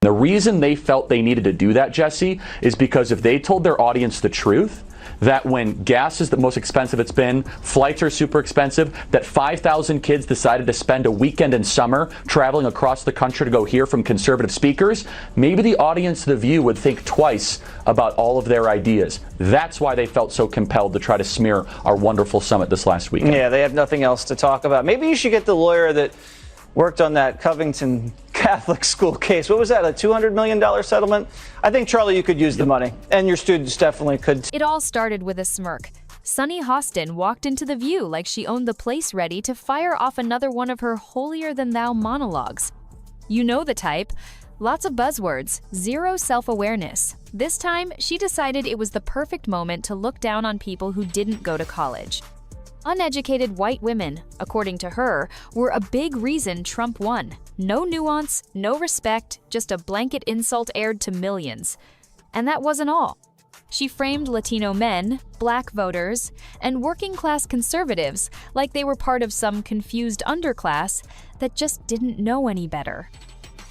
The reason they felt they needed to do that, Jesse, is because if they told their audience the truth, that when gas is the most expensive it's been, flights are super expensive, that 5,000 kids decided to spend a weekend in summer traveling across the country to go hear from conservative speakers, maybe the audience of The View would think twice about all of their ideas. That's why they felt so compelled to try to smear our wonderful summit this last weekend. Yeah, they have nothing else to talk about. Maybe you should get the lawyer that worked on that Covington Catholic school case. What was that, a $200 million settlement? I think, Charlie, you could use the money, and your students definitely could. It all started with a smirk. Sunny Hostin walked into The View like she owned the place, ready to fire off another one of her holier-than-thou monologues. You know the type. Lots of buzzwords, zero self-awareness. This time, she decided it was the perfect moment to look down on people who didn't go to college. Uneducated white women, according to her, were a big reason Trump won. No nuance, no respect, just a blanket insult aired to millions. And that wasn't all. She framed Latino men, black voters, and working-class conservatives like they were part of some confused underclass that just didn't know any better.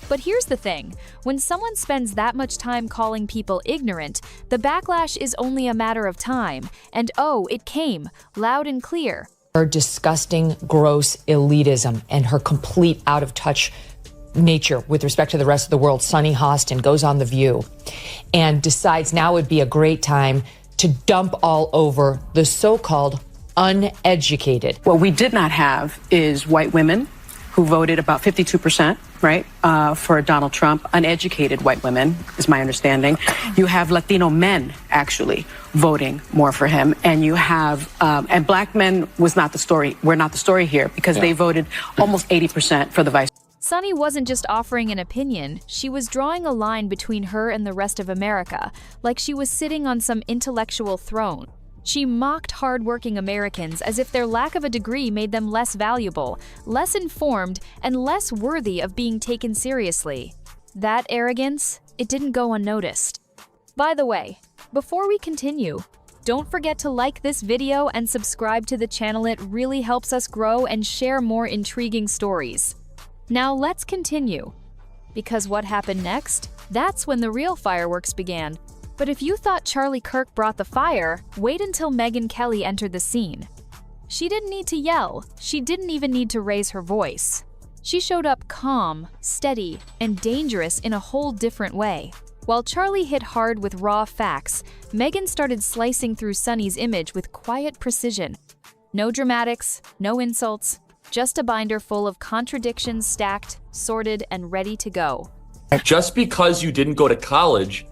But here's the thing, when someone spends that much time calling people ignorant, the backlash is only a matter of time. And oh, it came, loud and clear. Her disgusting, gross elitism and her complete out-of-touch nature with respect to the rest of the world. Sunny Hostin goes on The View and decides now would be a great time to dump all over the so-called uneducated. What we did not have is white women who voted about 52%, right, for Donald Trump. Uneducated white women, is my understanding. You have Latino men, actually, voting more for him. And you have, and black men was not the story. We're not the story here, because they voted almost 80% for the vice. Sunny wasn't just offering an opinion, she was drawing a line between her and the rest of America, like she was sitting on some intellectual throne. She mocked hardworking Americans as if their lack of a degree made them less valuable, less informed, and less worthy of being taken seriously. That arrogance, it didn't go unnoticed. By the way, before we continue, don't forget to like this video and subscribe to the channel. It really helps us grow and share more intriguing stories. Now let's continue. Because what happened next? That's when the real fireworks began. But if you thought Charlie Kirk brought the fire, wait until Megyn Kelly entered the scene. She didn't need to yell. She didn't even need to raise her voice. She showed up calm, steady, and dangerous in a whole different way. While Charlie hit hard with raw facts, Megyn started slicing through Sunny's image with quiet precision. No dramatics, no insults, just a binder full of contradictions stacked, sorted, and ready to go. Just because you didn't go to college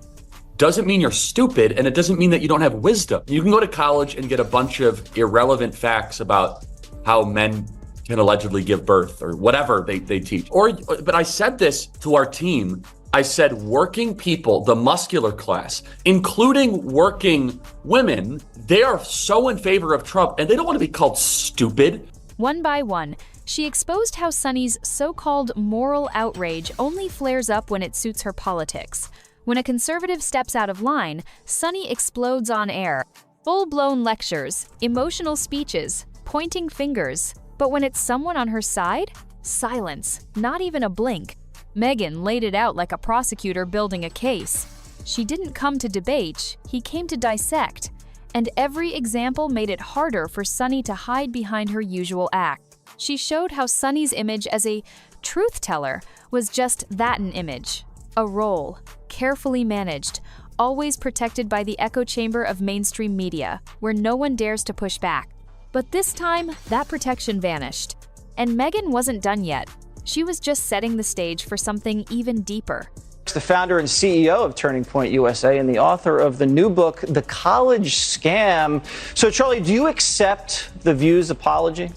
doesn't mean you're stupid, and it doesn't mean that you don't have wisdom. You can go to college and get a bunch of irrelevant facts about how men can allegedly give birth or whatever they teach. But I said this to our team. I said working people, the muscular class, including working women, they are so in favor of Trump and they don't want to be called stupid. One by one, she exposed how Sunny's so-called moral outrage only flares up when it suits her politics. When a conservative steps out of line, Sunny explodes on air. Full-blown lectures, emotional speeches, pointing fingers. But when it's someone on her side, silence, not even a blink. Megyn laid it out like a prosecutor building a case. She didn't come to debate, he came to dissect. And every example made it harder for Sunny to hide behind her usual act. She showed how Sunny's image as a truth teller was just that, an image. A role, carefully managed, always protected by the echo chamber of mainstream media, where no one dares to push back. But this time, that protection vanished. And Megyn wasn't done yet. She was just setting the stage for something even deeper. The founder and CEO of Turning Point USA and the author of the new book, The College Scam. So, Charlie, do you accept The View's apology?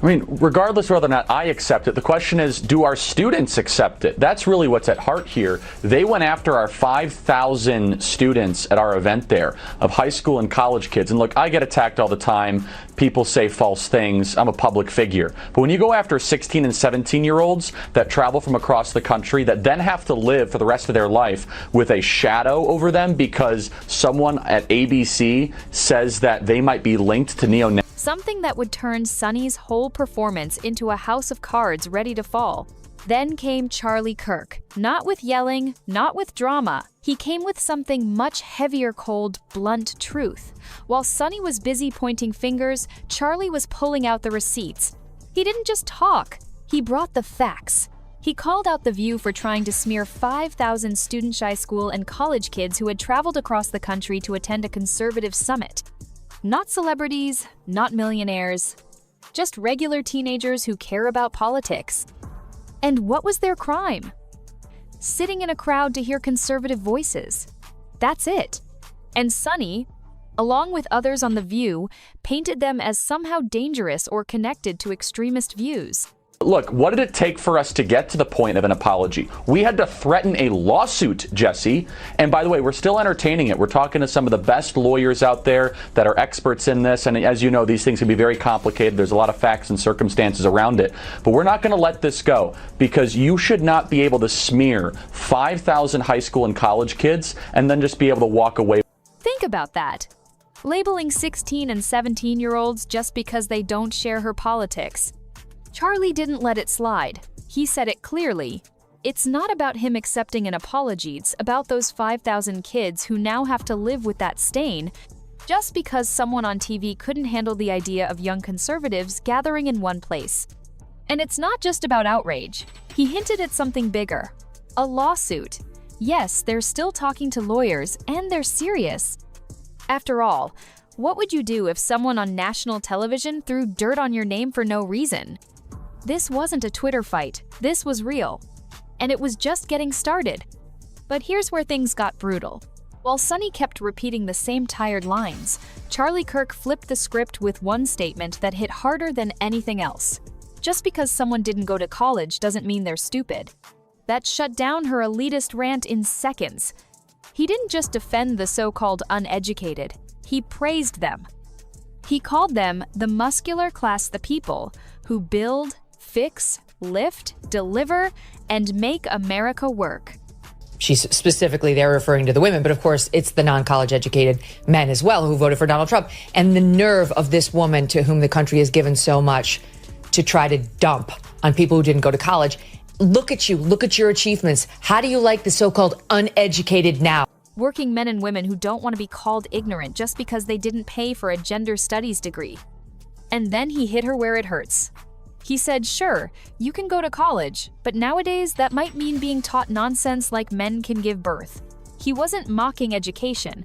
I mean, regardless of whether or not I accept it, the question is, do our students accept it? That's really what's at heart here. They went after our 5,000 students at our event there of high school and college kids. And look, I get attacked all the time. People say false things. I'm a public figure. But when you go after 16 and 17-year-olds that travel from across the country that then have to live for the rest of their life with a shadow over them because someone at ABC says that they might be linked to neo-Nazis, something that would turn Sunny's whole performance into a house of cards ready to fall. Then came Charlie Kirk, not with yelling, not with drama. He came with something much heavier called blunt truth. While Sunny was busy pointing fingers, Charlie was pulling out the receipts. He didn't just talk, he brought the facts. He called out The View for trying to smear 5,000 student-shy school and college kids who had traveled across the country to attend a conservative summit. Not celebrities, not millionaires, just regular teenagers who care about politics. And what was their crime? Sitting in a crowd to hear conservative voices. That's it. And Sunny, along with others on The View, painted them as somehow dangerous or connected to extremist views. Look, what did it take for us to get to the point of an apology? We had to threaten a lawsuit, Jesse. And by the way, we're still entertaining it. We're talking to some of the best lawyers out there that are experts in this. And as you know, these things can be very complicated. There's a lot of facts and circumstances around it. But we're not going to let this go, because you should not be able to smear 5,000 high school and college kids and then just be able to walk away. Think about that. Labeling 16 and 17-year-olds just because they don't share her politics. Charlie didn't let it slide. He said it clearly. It's not about him accepting an apology, it's about those 5,000 kids who now have to live with that stain just because someone on TV couldn't handle the idea of young conservatives gathering in one place. And it's not just about outrage. He hinted at something bigger. A lawsuit. Yes, they're still talking to lawyers, and they're serious. After all, what would you do if someone on national television threw dirt on your name for no reason? This wasn't a Twitter fight, this was real. And it was just getting started. But here's where things got brutal. While Sunny kept repeating the same tired lines, Charlie Kirk flipped the script with one statement that hit harder than anything else. Just because someone didn't go to college doesn't mean they're stupid. That shut down her elitist rant in seconds. He didn't just defend the so-called uneducated, he praised them. He called them the muscular class, the people who build, fix, lift, deliver, and make America work. She's specifically there referring to the women, but of course it's the non-college educated men as well who voted for Donald Trump. And the nerve of this woman, to whom the country has given so much, to try to dump on people who didn't go to college. Look at you, look at your achievements. How do you like the so-called uneducated now? Working men and women who don't want to be called ignorant just because they didn't pay for a gender studies degree. And then he hit her where it hurts. He said, sure, you can go to college, but nowadays that might mean being taught nonsense like men can give birth. He wasn't mocking education.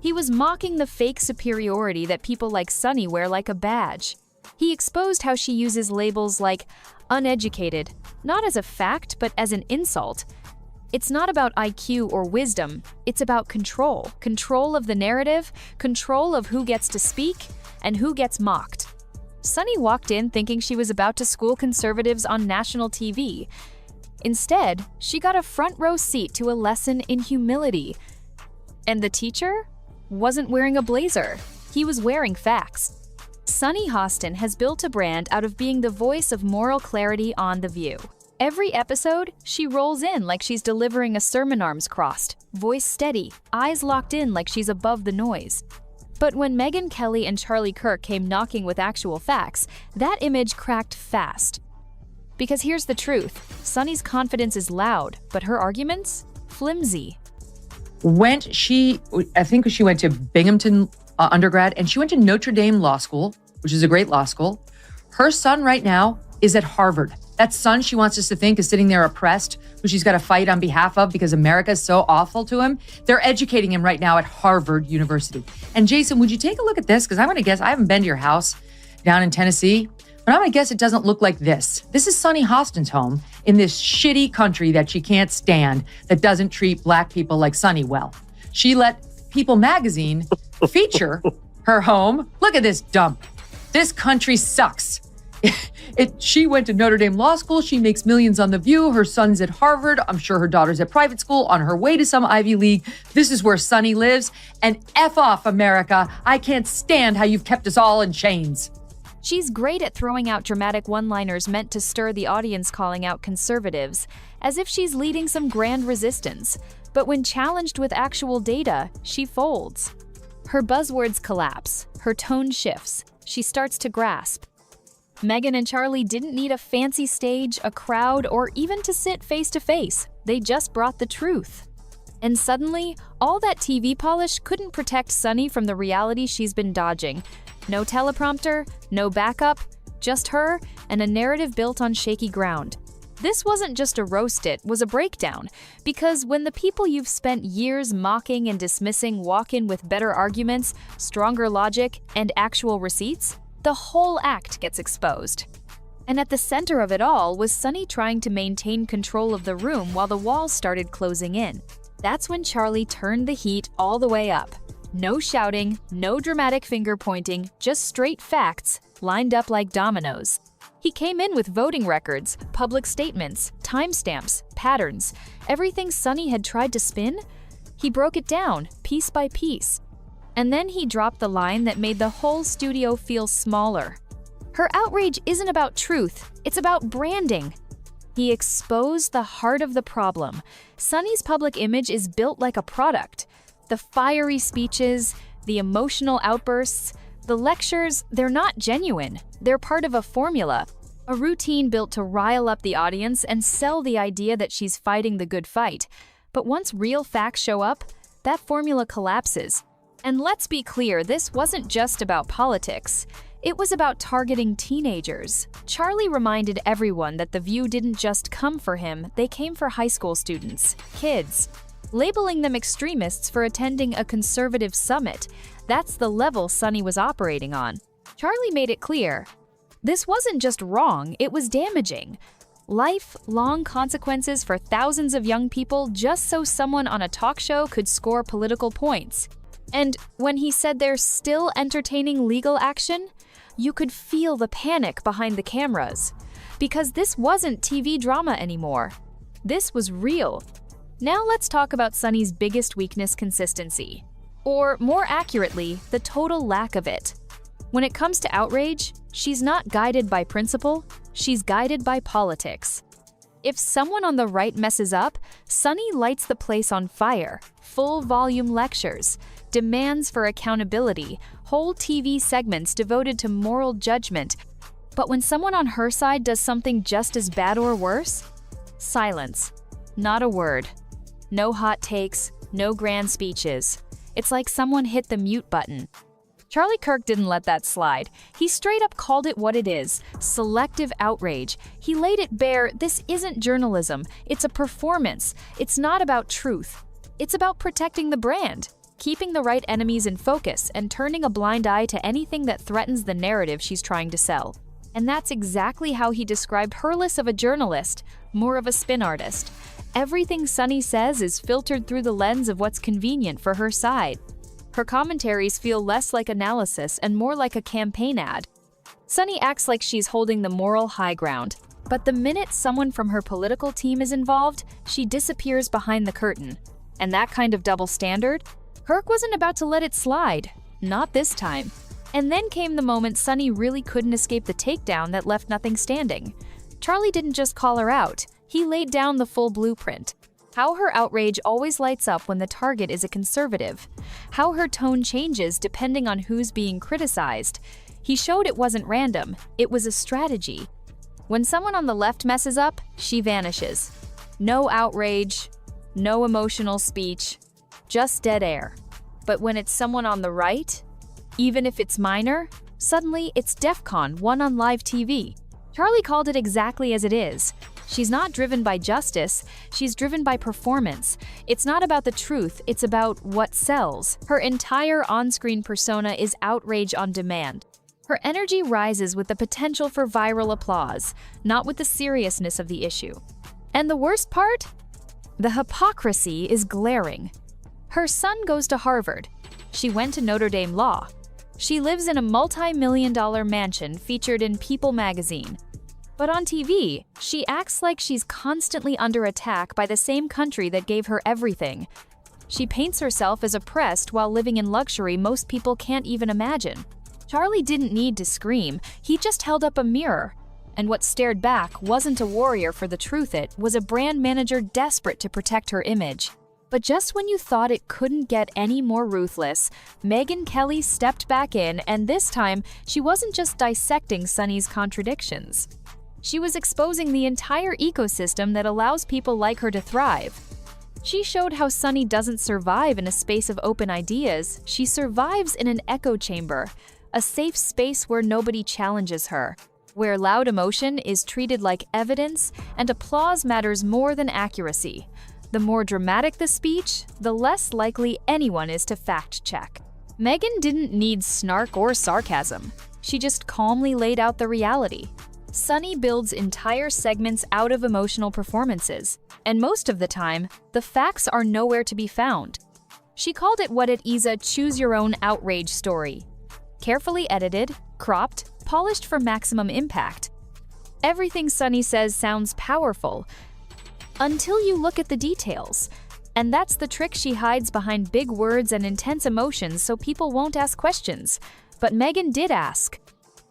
He was mocking the fake superiority that people like Sunny wear like a badge. He exposed how she uses labels like uneducated, not as a fact, but as an insult. It's not about IQ or wisdom, it's about control. Control of the narrative, control of who gets to speak, and who gets mocked. Sunny walked in thinking she was about to school conservatives on national TV. Instead, she got a front row seat to a lesson in humility. And the teacher wasn't wearing a blazer. He was wearing facts. Sunny Hostin has built a brand out of being the voice of moral clarity on The View. Every episode, she rolls in like she's delivering a sermon, arms crossed, voice steady, eyes locked in like she's above the noise. But when Megyn Kelly and Charlie Kirk came knocking with actual facts, that image cracked fast. Because here's the truth, Sunny's confidence is loud, but her arguments? Flimsy. I think she went to Binghamton undergrad, and she went to Notre Dame Law School, which is a great law school. Her son right now is at Harvard. That son she wants us to think is sitting there oppressed, who she's got to fight on behalf of because America is so awful to him. They're educating him right now at Harvard University. And Jason, would you take a look at this? Because I'm going to guess, I haven't been to your house down in Tennessee, but I'm going to guess it doesn't look like this. This is Sunny Hostin's home in this shitty country that she can't stand, that doesn't treat Black people like Sunny well. She let People magazine feature her home. Look at this dump. This country sucks. She went to Notre Dame Law School. She makes millions on The View. Her son's at Harvard. I'm sure her daughter's at private school on her way to some Ivy League. This is where Sunny lives. And F off, America. I can't stand how you've kept us all in chains. She's great at throwing out dramatic one-liners meant to stir the audience, calling out conservatives, as if she's leading some grand resistance. But when challenged with actual data, she folds. Her buzzwords collapse. Her tone shifts. She starts to grasp. Megyn and Charlie didn't need a fancy stage, a crowd, or even to sit face to face. They just brought the truth. And suddenly, all that TV polish couldn't protect Sunny from the reality she's been dodging. No teleprompter, no backup, just her and a narrative built on shaky ground. This wasn't just a roast, it was a breakdown, because when the people you've spent years mocking and dismissing walk in with better arguments, stronger logic, and actual receipts, the whole act gets exposed. And at the center of it all was Sunny trying to maintain control of the room while the walls started closing in. That's when Charlie turned the heat all the way up. No shouting, no dramatic finger pointing, just straight facts, lined up like dominoes. He came in with voting records, public statements, timestamps, patterns, everything Sunny had tried to spin. He broke it down, piece by piece. And then he dropped the line that made the whole studio feel smaller. Her outrage isn't about truth, it's about branding. He exposed the heart of the problem. Sunny's public image is built like a product. The fiery speeches, the emotional outbursts, the lectures, they're not genuine. They're part of a formula, a routine built to rile up the audience and sell the idea that she's fighting the good fight. But once real facts show up, that formula collapses. And let's be clear, this wasn't just about politics. It was about targeting teenagers. Charlie reminded everyone that The View didn't just come for him, they came for high school students, kids. Labeling them extremists for attending a conservative summit. That's the level Sunny was operating on. Charlie made it clear. This wasn't just wrong, it was damaging. Lifelong consequences for thousands of young people just so someone on a talk show could score political points. And when he said there's still entertaining legal action, you could feel the panic behind the cameras. Because this wasn't TV drama anymore. This was real. Now let's talk about Sunny's biggest weakness: consistency. Or more accurately, the total lack of it. When it comes to outrage, she's not guided by principle, she's guided by politics. If someone on the right messes up, Sunny lights the place on fire. Full volume lectures, demands for accountability, whole TV segments devoted to moral judgment. But when someone on her side does something just as bad or worse, silence. Not a word. No hot takes, no grand speeches. It's like someone hit the mute button. Charlie Kirk didn't let that slide. He straight up called it what it is: selective outrage. He laid it bare. This isn't journalism. It's a performance. It's not about truth. It's about protecting the brand, keeping the right enemies in focus, and turning a blind eye to anything that threatens the narrative she's trying to sell. And that's exactly how he described her less of a journalist, more of a spin artist. Everything Sunny says is filtered through the lens of what's convenient for her side. Her commentaries feel less like analysis and more like a campaign ad. Sunny acts like she's holding the moral high ground, but the minute someone from her political team is involved, she disappears behind the curtain. And that kind of double standard? Kirk wasn't about to let it slide. Not this time. And then came the moment Sunny really couldn't escape the takedown that left nothing standing. Charlie didn't just call her out, he laid down the full blueprint. How her outrage always lights up when the target is a conservative. How her tone changes depending on who's being criticized. He showed it wasn't random, it was a strategy. When someone on the left messes up, she vanishes. No outrage, no emotional speech, just dead air. But when it's someone on the right, even if it's minor, suddenly it's DEFCON 1 on live TV. Charlie called it exactly as it is. She's not driven by justice, she's driven by performance. It's not about the truth, it's about what sells. Her entire on-screen persona is outrage on demand. Her energy rises with the potential for viral applause, not with the seriousness of the issue. And the worst part? The hypocrisy is glaring. Her son goes to Harvard. She went to Notre Dame Law. She lives in a multi-million-dollar mansion featured in People magazine. But on TV, she acts like she's constantly under attack by the same country that gave her everything. She paints herself as oppressed while living in luxury most people can't even imagine. Charlie didn't need to scream, he just held up a mirror. And what stared back wasn't a warrior for the truth, it was a brand manager desperate to protect her image. But just when you thought it couldn't get any more ruthless, Megyn Kelly stepped back in, and this time, she wasn't just dissecting Sunny's contradictions. She was exposing the entire ecosystem that allows people like her to thrive. She showed how Sunny doesn't survive in a space of open ideas, she survives in an echo chamber, a safe space where nobody challenges her, where loud emotion is treated like evidence and applause matters more than accuracy. The more dramatic the speech, the less likely anyone is to fact-check. Megyn didn't need snark or sarcasm. She just calmly laid out the reality. Sunny builds entire segments out of emotional performances, and most of the time, the facts are nowhere to be found. She called it what it is, a choose-your-own outrage story. Carefully edited, cropped, polished for maximum impact. Everything Sunny says sounds powerful, until you look at the details. And that's the trick. She hides behind big words and intense emotions so people won't ask questions. But Megyn did ask.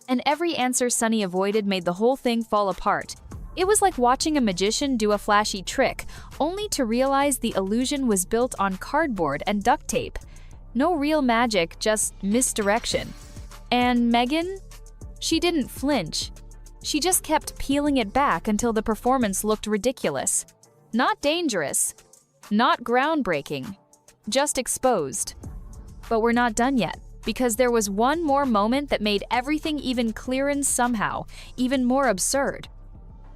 And every answer Sunny avoided made the whole thing fall apart. It was like watching a magician do a flashy trick, only to realize the illusion was built on cardboard and duct tape. No real magic, just misdirection. And Megyn? She didn't flinch. She just kept peeling it back until the performance looked ridiculous. Not dangerous, not groundbreaking, just exposed. But we're not done yet, because there was one more moment that made everything even clearer and somehow even more absurd.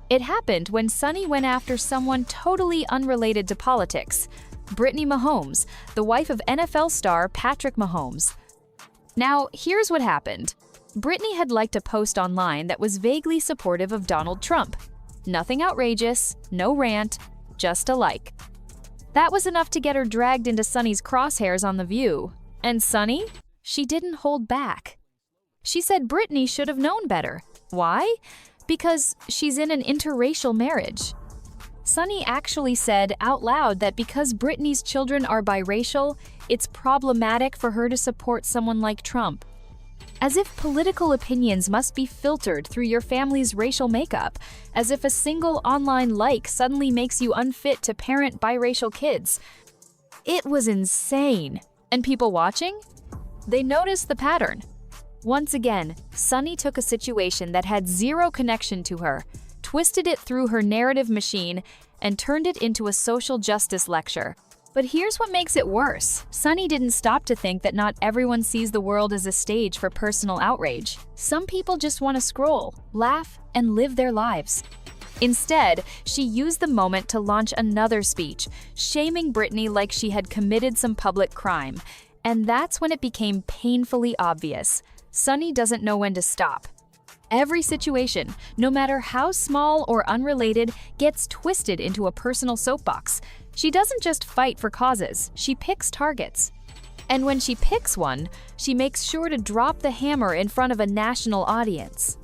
It happened when Sunny went after someone totally unrelated to politics, Brittany Mahomes, the wife of NFL star Patrick Mahomes. Now, here's what happened. Brittany had liked a post online that was vaguely supportive of Donald Trump. Nothing outrageous, no rant, just a like. That was enough to get her dragged into Sunny's crosshairs on The View. And Sunny? She didn't hold back. She said Brittany should have known better. Why? Because she's in an interracial marriage. Sunny actually said out loud that because Brittany's children are biracial, it's problematic for her to support someone like Trump. As if political opinions must be filtered through your family's racial makeup, as if a single online like suddenly makes you unfit to parent biracial kids. It was insane. And people watching? They noticed the pattern. Once again, Sunny took a situation that had zero connection to her, twisted it through her narrative machine, and turned it into a social justice lecture. But here's what makes it worse. Sunny didn't stop to think that not everyone sees the world as a stage for personal outrage. Some people just want to scroll, laugh, and live their lives. Instead, she used the moment to launch another speech, shaming Brittany like she had committed some public crime. And that's when it became painfully obvious. Sunny doesn't know when to stop. Every situation, no matter how small or unrelated, gets twisted into a personal soapbox. She doesn't just fight for causes, she picks targets. And when she picks one, she makes sure to drop the hammer in front of a national audience.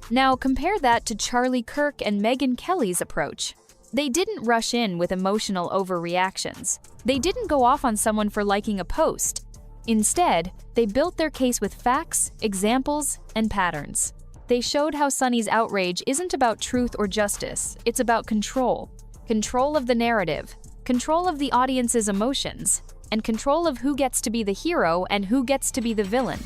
Now compare that to Charlie Kirk and Megyn Kelly's approach. They didn't rush in with emotional overreactions. They didn't go off on someone for liking a post. Instead, they built their case with facts, examples, and patterns. They showed how Sunny's outrage isn't about truth or justice, it's about control. Control of the narrative, control of the audience's emotions, and control of who gets to be the hero and who gets to be the villain.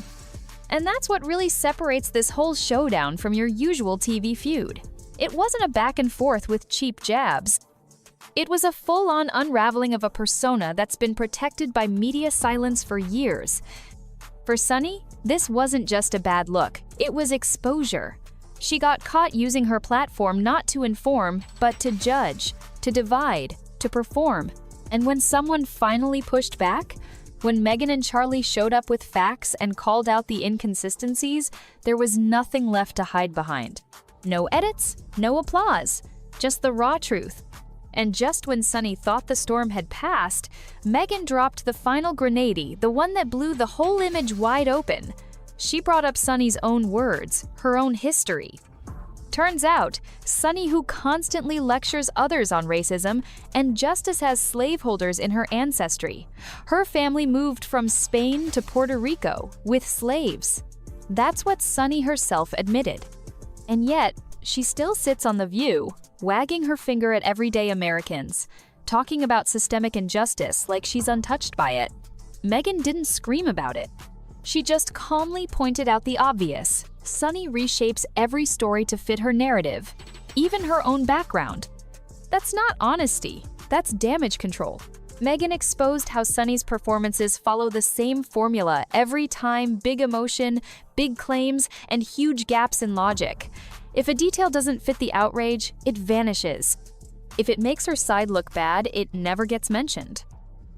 And that's what really separates this whole showdown from your usual TV feud. It wasn't a back and forth with cheap jabs. It was a full-on unraveling of a persona that's been protected by media silence for years. For Sunny, this wasn't just a bad look, it was exposure. She got caught using her platform not to inform, but to judge, to divide, to perform. And when someone finally pushed back, when Megyn and Charlie showed up with facts and called out the inconsistencies, there was nothing left to hide behind. No edits, no applause, just the raw truth. And just when Sunny thought the storm had passed, Megyn dropped the final grenade, the one that blew the whole image wide open. She brought up Sunny's own words, her own history. Turns out, Sunny, who constantly lectures others on racism and justice, has slaveholders in her ancestry. Her family moved from Spain to Puerto Rico with slaves. That's what Sunny herself admitted. And yet, she still sits on The View, wagging her finger at everyday Americans, talking about systemic injustice like she's untouched by it. Megyn didn't scream about it. She just calmly pointed out the obvious. Sunny reshapes every story to fit her narrative, even her own background. That's not honesty, that's damage control. Megyn exposed how Sunny's performances follow the same formula every time: big emotion, big claims, and huge gaps in logic. If a detail doesn't fit the outrage, it vanishes. If it makes her side look bad, it never gets mentioned.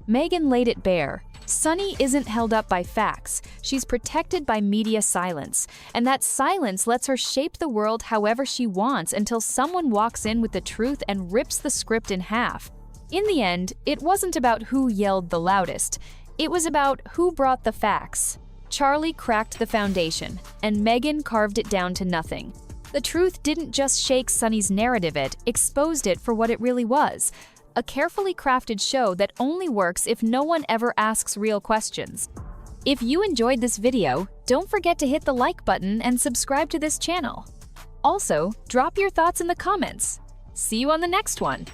Megyn laid it bare. Sunny isn't held up by facts, she's protected by media silence, and that silence lets her shape the world however she wants until someone walks in with the truth and rips the script in half. In the end, it wasn't about who yelled the loudest, it was about who brought the facts. Charlie cracked the foundation, and Megyn carved it down to nothing. The truth didn't just shake Sunny's narrative, it exposed it for what it really was. A carefully crafted show that only works if no one ever asks real questions. If you enjoyed this video, don't forget to hit the like button and subscribe to this channel. Also, drop your thoughts in the comments. See you on the next one.